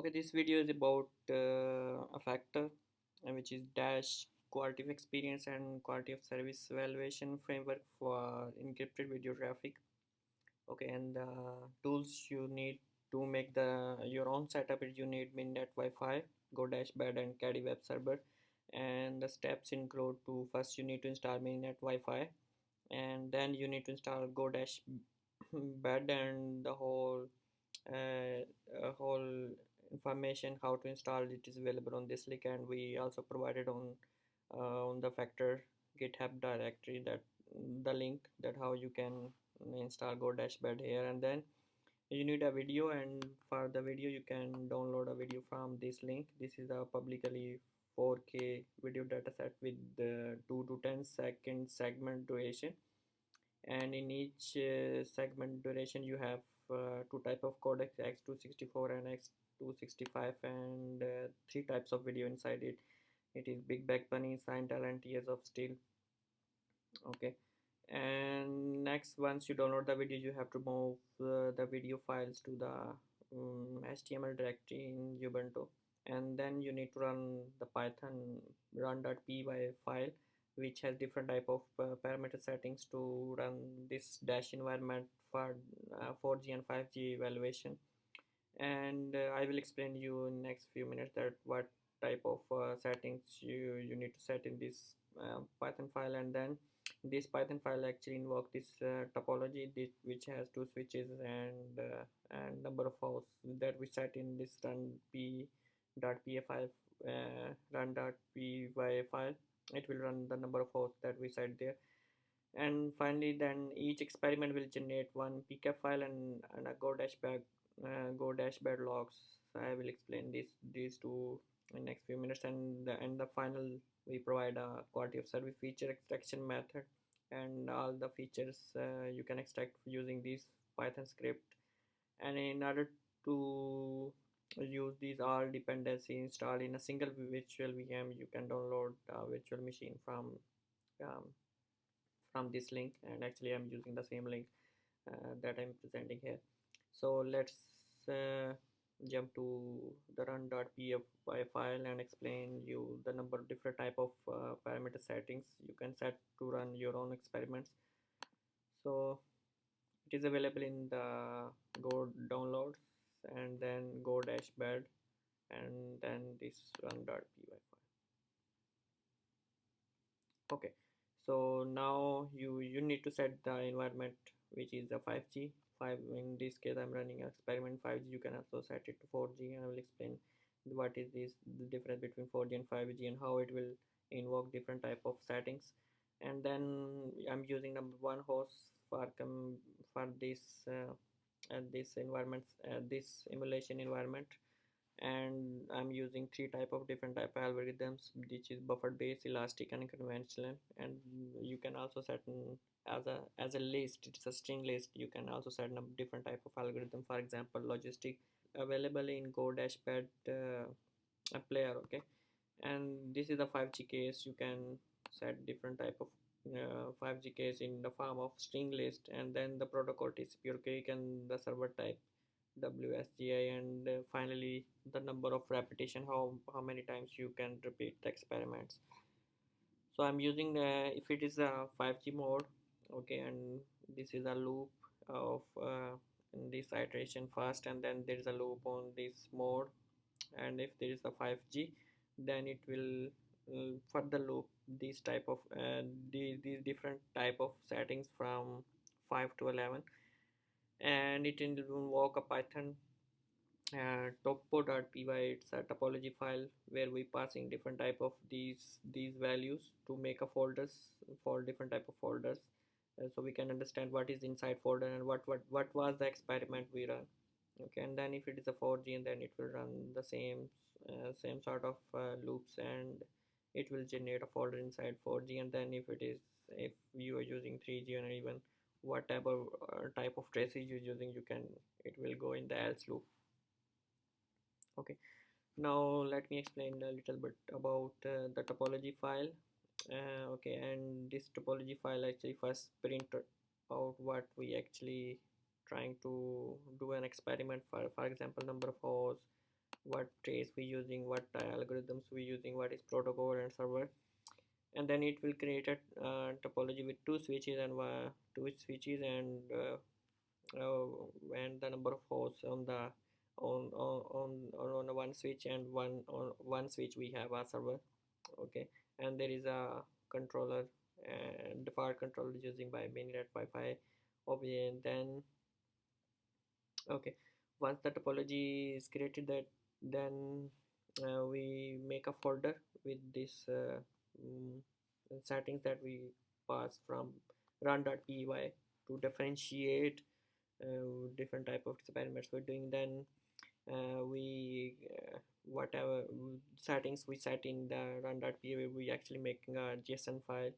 Okay, this video is about a factor which is dash quality of experience and quality of service evaluation framework for encrypted video traffic. Okay, and the tools you need to make the your own setup is you need Minnet Wi-Fi, Go Dashbed, and Caddy web server. And the steps include to first you need to install Minnet Wi-Fi, and then you need to install Go Dashbed and the whole information how to install it is available on this link, and we also provided on the factor GitHub directory that the link that how you can install Go Dashbed here. And then you need a video, and for the video you can download a video from this link. This is a publicly 4K video dataset with the 2 to 10 second segment duration, and in each segment duration you have two type of codecs, x264 and x265, and three types of video inside it. It is Big Bang Bunny, Sign Talent, Years of Steel. Okay, and next, once you download the video, you have to move the video files to the HTML directory in Ubuntu, and then you need to run the Python run.py file, which has different type of parameter settings to run this dash environment for 4G and 5G evaluation. And I will explain you in next few minutes that what type of settings you need to set in this Python file. And then this Python file actually invoke this topology which has two switches and number of hosts that we set in this run.py file, run.py file. It will run the number of hosts that we set there. And finally, then each experiment will generate one pcap file and a go dashboard logs. I will explain these two in next few minutes. And the final, we provide a quality of service feature extraction method, and all the features you can extract using this Python script. And in order to use these all dependency installed in a single virtual VM, you can download a virtual machine um, from this link, and actually I'm using the same link that I'm presenting here. So let's uh, jump to the run.py file and explain you the number of different type of parameter settings you can set to run your own experiments. So it is available in the Go downloads, and then Go dashboard, and then this run.py file. Okay, so now you need to set the environment, which is the 5G. 5 in this case I'm running experiment 5G. You can also set it to 4G, and I will explain what is this the difference between 4G and 5G and how it will invoke different type of settings. And then I'm using number one host for this environment, this emulation environment. And I'm using three type of different type of algorithms, which is buffer based, elastic, and conventional. And you can also set as a list. It's a string list. You can also set a different type of algorithm, for example logistic, available in Go Dashpad player. Okay, and this is the 5G case. You can set different type of 5G case in the form of string list, and then the protocol TCP or cake, and the server type WSGI, and finally the number of repetition, how many times you can repeat the experiments. So I'm using if it is a 5G mode. Okay, and this is a loop of in this iteration first, and then there is a loop on this mode. And if there is a 5G, then it will further loop these type of these different type of settings from 5 to 11. And it will invoke a Python topo.py. It's a topology file where we passing different type of these values to make a folders for different type of folders, so we can understand what is inside folder and what was the experiment we run. Okay, and then if it is a 4G, and then it will run the same sort of loops, and it will generate a folder inside 4G. And then if you are using 3G, and even whatever type of traces you're using, it will go in the else loop. Okay, now let me explain a little bit about the topology file. Okay, and this topology file actually first print out what we actually trying to do an experiment for example number of hosts, what trace we using, what algorithms we using, what is protocol and server. And then it will create a topology with two switches and uh, and the number of hosts on the on one switch, and one switch we have a server. Okay, and there is a controller and default controller using by mainnet Wi-Fi OBN. Then okay, once the topology is created, that then we make a folder with this mm, settings that we pass from run.py to differentiate different type of experiments we're doing. Then we whatever settings we set in the run.py, we actually making a JSON file,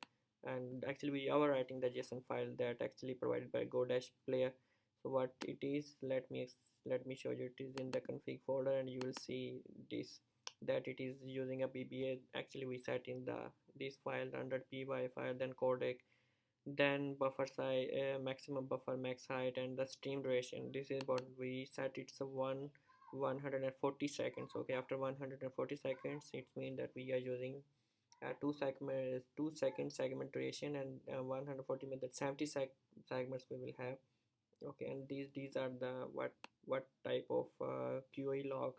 and actually we are writing the JSON file that actually provided by go dash player. So what it is, let me show you. It is in the config folder, and you will see this, that it is using a BBA. Actually we set in the this file run.py file, then codec, then buffer size, maximum buffer max height, and the stream duration. This is what we set. It's a 140 seconds. Okay, after 140 seconds, it means that we are using 2 second segment duration, and 140 means that 70 segments we will have. Okay, and these are the what type of QoE log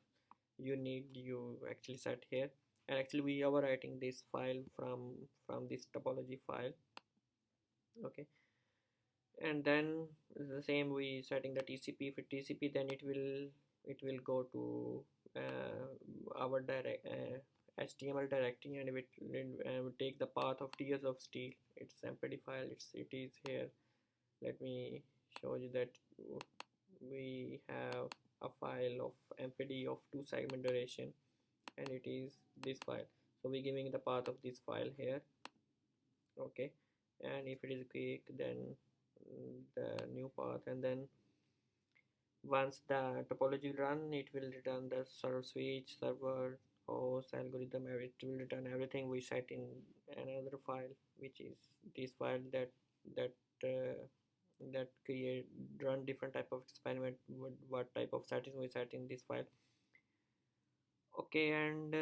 you need, you actually set here. And actually we are writing this file from this topology file. Okay, and then the same we setting the TCP. For TCP, then it will go to our direct HTML directory, and it will take the path of tears of steel. It's empty file. It is here. Let me show you that we have a file of mpd of 2 segment duration, and it is this file. So we giving the path of this file here. Okay, and if it is quick, then the new path. And then once the topology run, it will return the server switch, server, host, algorithm. It will return everything we set in another file, which is this file that uh, that create run different type of experiment, what type of settings we set in this file. Okay, and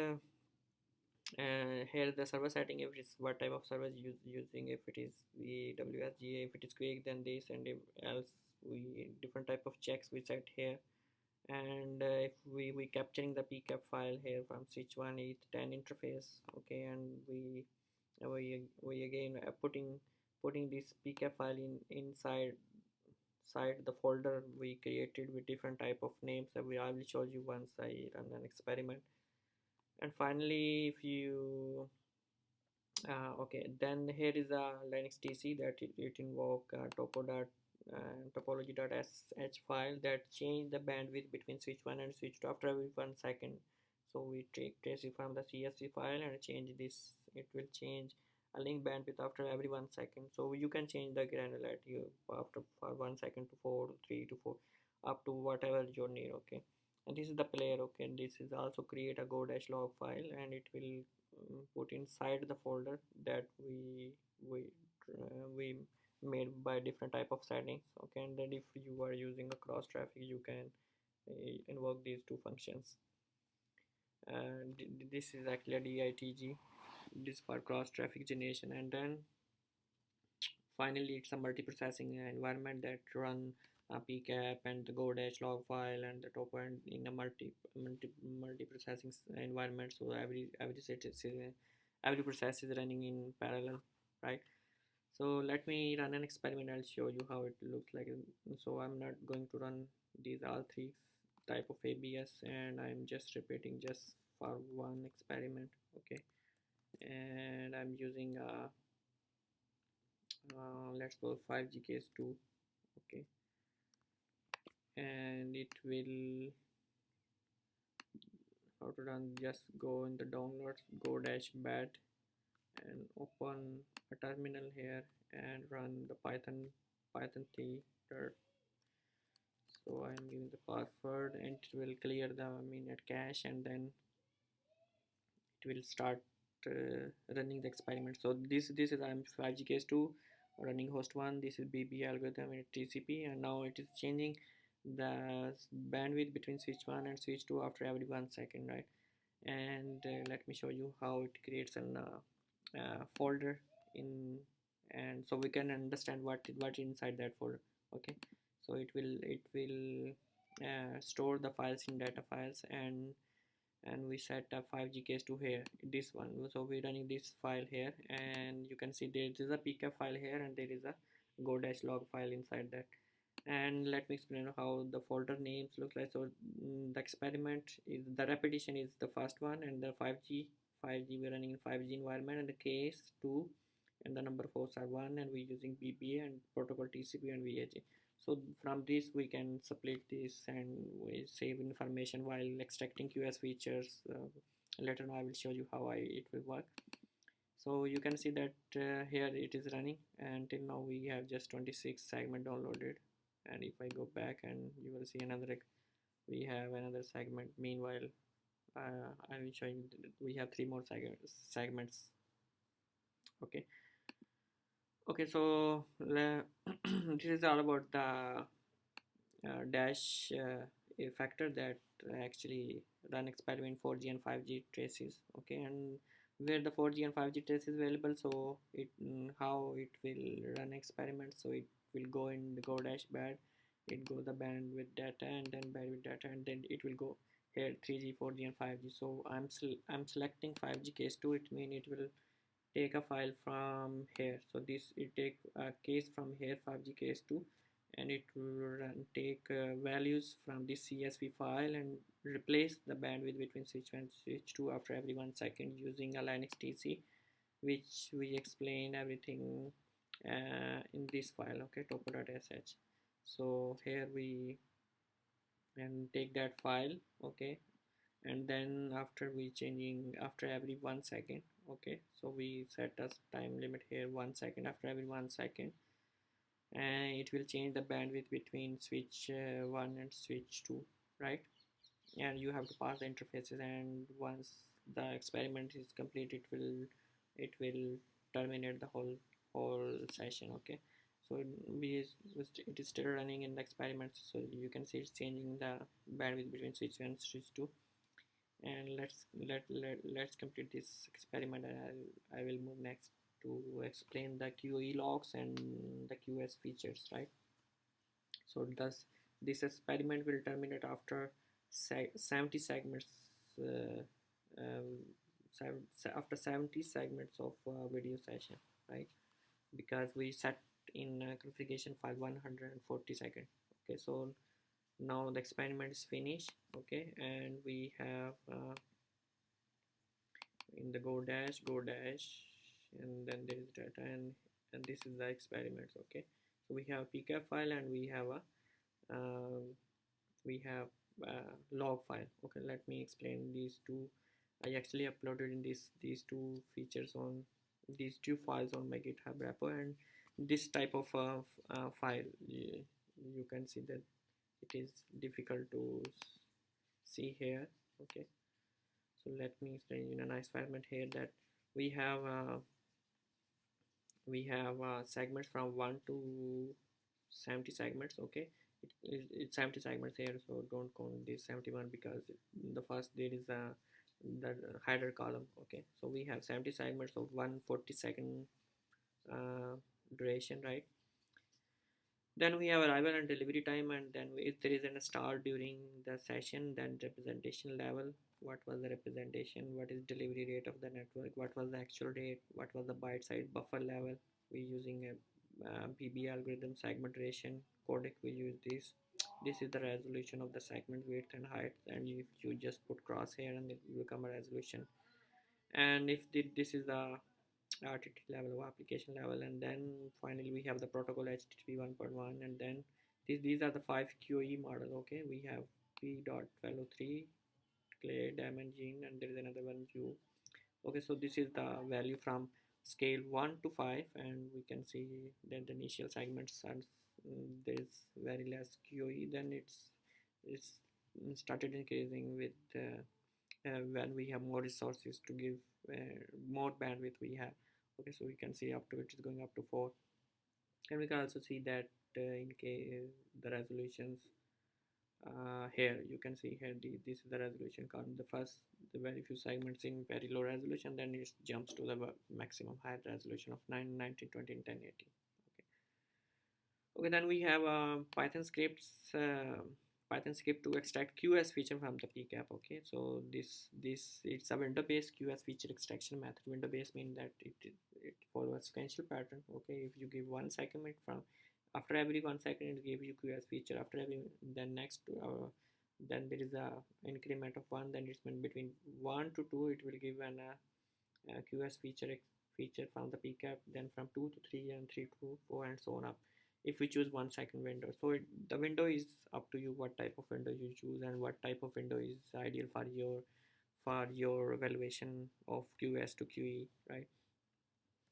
here the server setting, if it's what type of server using, if it is the WSGA, if it is quick, then this, and if else we different type of checks we set here. And if we capturing the pcap file here from switch 1 10 interface. Okay, and we again putting this pcap file inside the folder we created with different type of names that I will show you once I run an experiment. And finally, if you okay, then here is a Linux TC that it invoke topology.sh file that change the bandwidth between switch 1 and switch 2 after every 1 second. So we trace it from the CSV file and change this. It will change a link bandwidth after every 1 second. So you can change the granularity after for 1 second to 4, 3 to 4, up to whatever you need. Okay, and this is the player. Okay, and this is also create a go dash log file, and it will put inside the folder that we made by different type of settings. Okay, and then if you are using a cross traffic, you can invoke these two functions. And this is actually a DITG, this for cross traffic generation. And then finally it's a multiprocessing environment that run a pcap and the go dash log file and the top end in a multi-processing environment. So every process is running in parallel, right? So let me run an experiment. I'll show you how it looks like. So I'm not going to run these all three type of ABS, and I'm just repeating just for one experiment. Okay, and I'm using let's go 5GKS2. Okay, and it will how to run, just go in the downloads, go dash bat, and open a terminal here and run the python t dirt. So I'm giving the password, and it will clear the mainnet cache, and then it will start running the experiment. So this is I'm 5GKS2 running host 1. This is BB algorithm and TCP, and now it is changing the bandwidth between switch 1 and switch 2 after every 1 second, right? And let me show you how it creates an folder in, and so we can understand what inside that folder. Okay, so it will store the files in data files, and we set a 5G case to here, this one. So we're running this file here, and you can see there is a pcap file here, and there is a go-log file inside that. And let me explain how the folder names look like. So the experiment is, the repetition is the first one, and the 5G we're running in 5G environment, and the case 2, and the number hosts are 1, and we're using BBA and protocol TCP and VHA. So from this we can split this, and we save information while extracting QoS features. Later on I will show you how it will work. So you can see that here it is running, and till now we have just 26 segment downloaded. And if I go back, and you will see another, we have another segment. Meanwhile, I will show you we have 3 more segments. Okay, so this is all about the dash factor that actually run experiment 4G and 5G traces. Okay, and where the 4G and 5G trace is available, so it how it will run experiments. So it will go in the go dash bad, it go the bandwidth data, and then bandwidth data, and then it will go here 3G, 4G, and 5G. So I'm selecting 5G case 2. It means it will take a file from here. So this, it take a case from here, 5G case 2, and it will take values from this CSV file and replace the bandwidth between switch 1 and switch 2 after every 1 second using a Linux TC, which we explain everything in this file. Okay, topo.sh. So here we and take that file. Okay, and then after we changing after every 1 second. Okay, so we set a time limit here, 1 second. After every 1 second, and it will change the bandwidth between switch 1 and switch 2, right? And you have to pass the interfaces, and once the experiment is complete, it will terminate the whole session. Okay, so it is still running in the experiment, so you can see it's changing the bandwidth between switch 1 and switch 2. And let's complete this experiment, and I will move next to explain the QoE logs and the QoS features, right? So thus this experiment will terminate after 70 segments, uh, after 70 segments of video session, right? Because we set in configuration file 140 seconds. Okay, so now the experiment is finished. Okay, and we have in the go dash, and then there is data, and this is the experiments. Okay, so we have pcap file, and we have a log file. Okay, let me explain these two. I actually uploaded in these two features on these two files on my GitHub repo, and this type of file, you can see that it is difficult to see here. Okay, so let me explain in a nice format here that we have segments from 1 to 70 segments. Okay, it's 70 segments here, so don't count this 71 because the first there is the header column. Okay, so we have 70 segments of 140-second duration, right? Then we have arrival and delivery time, and then if there is a start during the session, then representation level, what was the representation, what is delivery rate of the network, what was the actual rate, what was the byte size buffer level. We're using a BB algorithm, segment duration codec, we use this is the resolution of the segment width and height, and if you just put crosshair, and it will become a resolution. And if this is the RTT level or application level, and then finally we have the protocol HTTP 1.1, and then these are the 5 QoE models. Okay, we have p.fellow3, clay, diamond, gene, and there is another one, u. Okay, so this is the value from scale 1 to 5, and we can see that the initial segments are there is very less QoE, then it's started increasing with when we have more resources to give more bandwidth we have. Okay, so we can see up to it is going up to 4, and we can also see that in case the resolutions here you can see here this is the resolution card. The very few segments in very low resolution, then it jumps to the maximum high resolution of 1920 and 1080. Okay, then we have Python script to extract QoS feature from the PCAP. Okay, so this it's a window based QoS feature extraction method. Window based means that it follows sequential pattern. Okay, if you give 1 second from after every 1 second it gives you QoS feature. After every then next then there is a increment of 1. Then it's been between 1 to 2 it will give an QoS feature from the PCAP. Then from 2 to 3 and 3 to 4 and so on up, if we choose 1 second window. So the window is up to you what type of window you choose and what type of window is ideal for your evaluation of QoS to QE, right?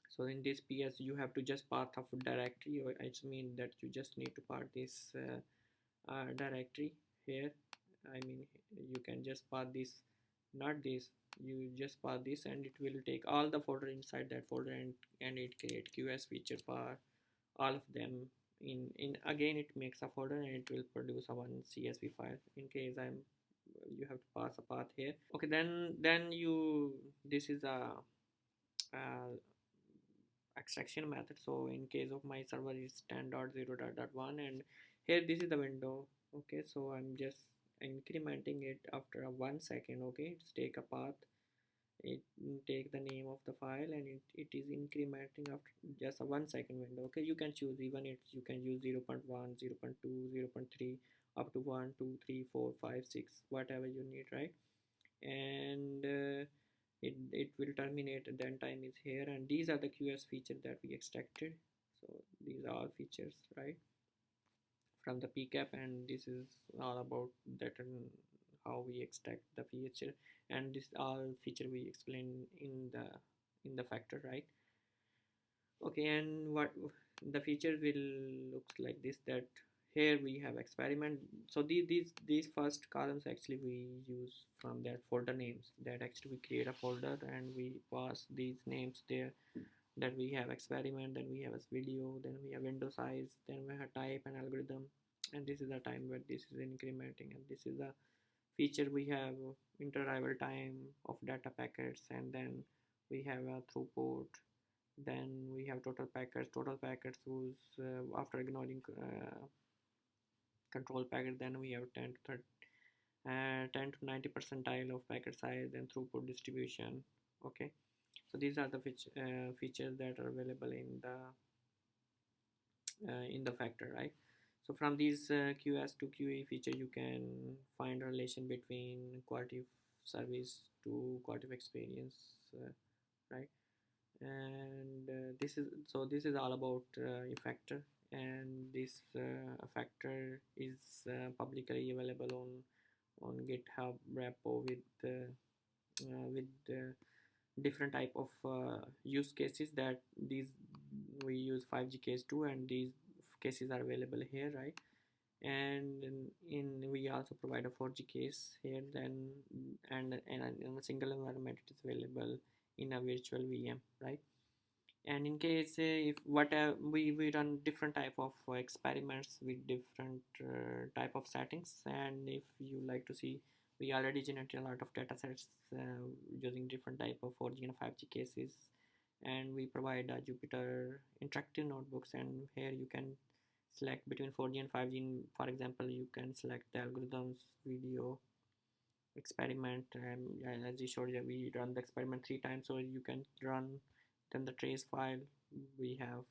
So in this PS you have to just path of directory, or I mean that you just need to path this directory here. I mean you can just path this, not this, you just path this and it will take all the folder inside that folder, and it create QoS feature for all of them. In again it makes a folder and it will produce a one CSV file. In case you have to pass a path here. Okay, then you this is a extraction method. So in case of my server is 10.0.1, and here this is the window. Okay, so I'm just incrementing it after a 1 second. Okay, it's take a path, it take the name of the file, and it is incrementing after just a 1 second window. Okay, you can choose even you can use 0 0.1, 0 0.2, 0 0.3 up to 1 2 3 4 5 6, whatever you need, right? And it will terminate, then time is here, and these are the QoS features that we extracted. So these are all features, right, from the PCAP, and this is all about that and how we extract the feature, and this all feature we explain in the factor, right? Okay, and what the feature will looks like this, that here we have experiment. So these first columns actually we use from their folder names, that actually we create a folder and we pass these names there. That we have experiment, then we have as video, then we have window size, then we have type and algorithm, and this is the time where this is incrementing, and this is the feature we have inter-arrival time of data packets, and then we have a throughput, then we have total packets whose after ignoring control packet, then we have 10 to 90 percentile of packet size and throughput distribution. Okay, so these are the features that are available in the factor, right? So from these QoS to QE feature, you can find a relation between quality of service to quality of experience, right? And this is all about EFFECTOR, and this EFFECTOR is publicly available on GitHub repo with different type of use cases. That these we use 5G case too, and these cases are available here, right? And in we also provide a 4G case here, then and in a single environment it is available in a virtual VM, right? And in case if we run different type of experiments with different type of settings, and if you like to see, we already generated a lot of data sets using different type of 4G and 5G cases, and we provide Jupyter interactive notebooks, and here you can select between 4G and 5G. For example, you can select the algorithms, video, experiment, and as you showed you, we run the experiment 3 times, so you can run. Then the trace file, we have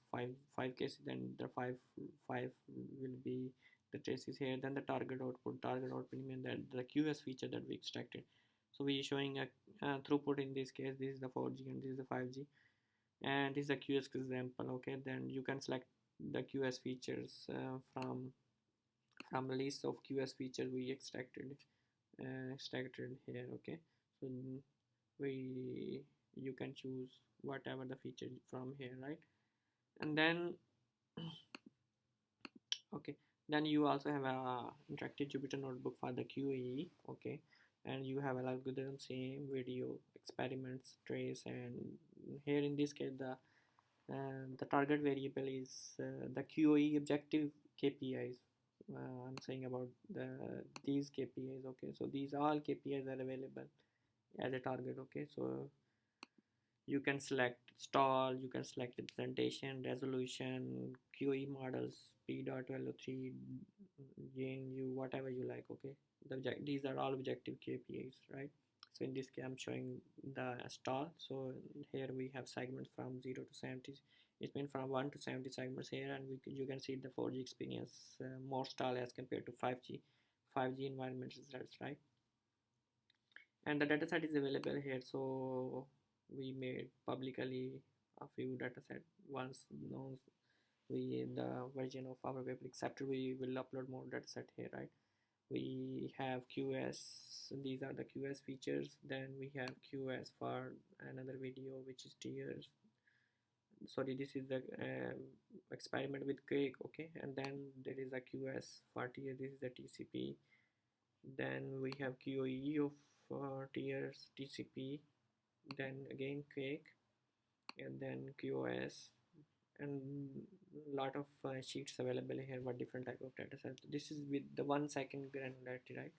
five cases, then the five will be the traces here. Then the target output means that the QoS feature that we extracted. So we showing a throughput. In this case this is the 4G and this is the 5G, and this is a QoS example. Okay, then you can select the QoS features from a list of QoS features we extracted here. Okay, so you can choose whatever the feature from here, right? And then okay, then you also have a interactive Jupyter notebook for the QoE. Okay, and you have an algorithm, same video, experiments, trace, and here in this case the target variable is the QoE objective KPIs. I'm saying about these KPIs. Okay, so these all KPIs are available as a target. Okay, so you can select stall, you can select representation, resolution, QoE models, P.123, GNU, whatever you like. Okay, these are all objective KPIs, right? So in this case I'm showing the stall. So here we have segments from 0 to 70. It means from 1 to 70 segments here, and you can see the 4G experience more stall as compared to 5G environment results, right? And the dataset is available here. So we made publicly a few dataset. Once known we in the version of our web accepted, we will upload more dataset here, right? We have QoS, these are the QoS features. Then we have QoS for another video, which is tiers. Sorry, this is the experiment with cake. Okay, and then there is a QoS for tier. This is the TCP. Then we have QoE of tiers, TCP, then again cake, and then QoS, and lot of sheets available here for different type of data sets. This is with the 1 second granularity, right?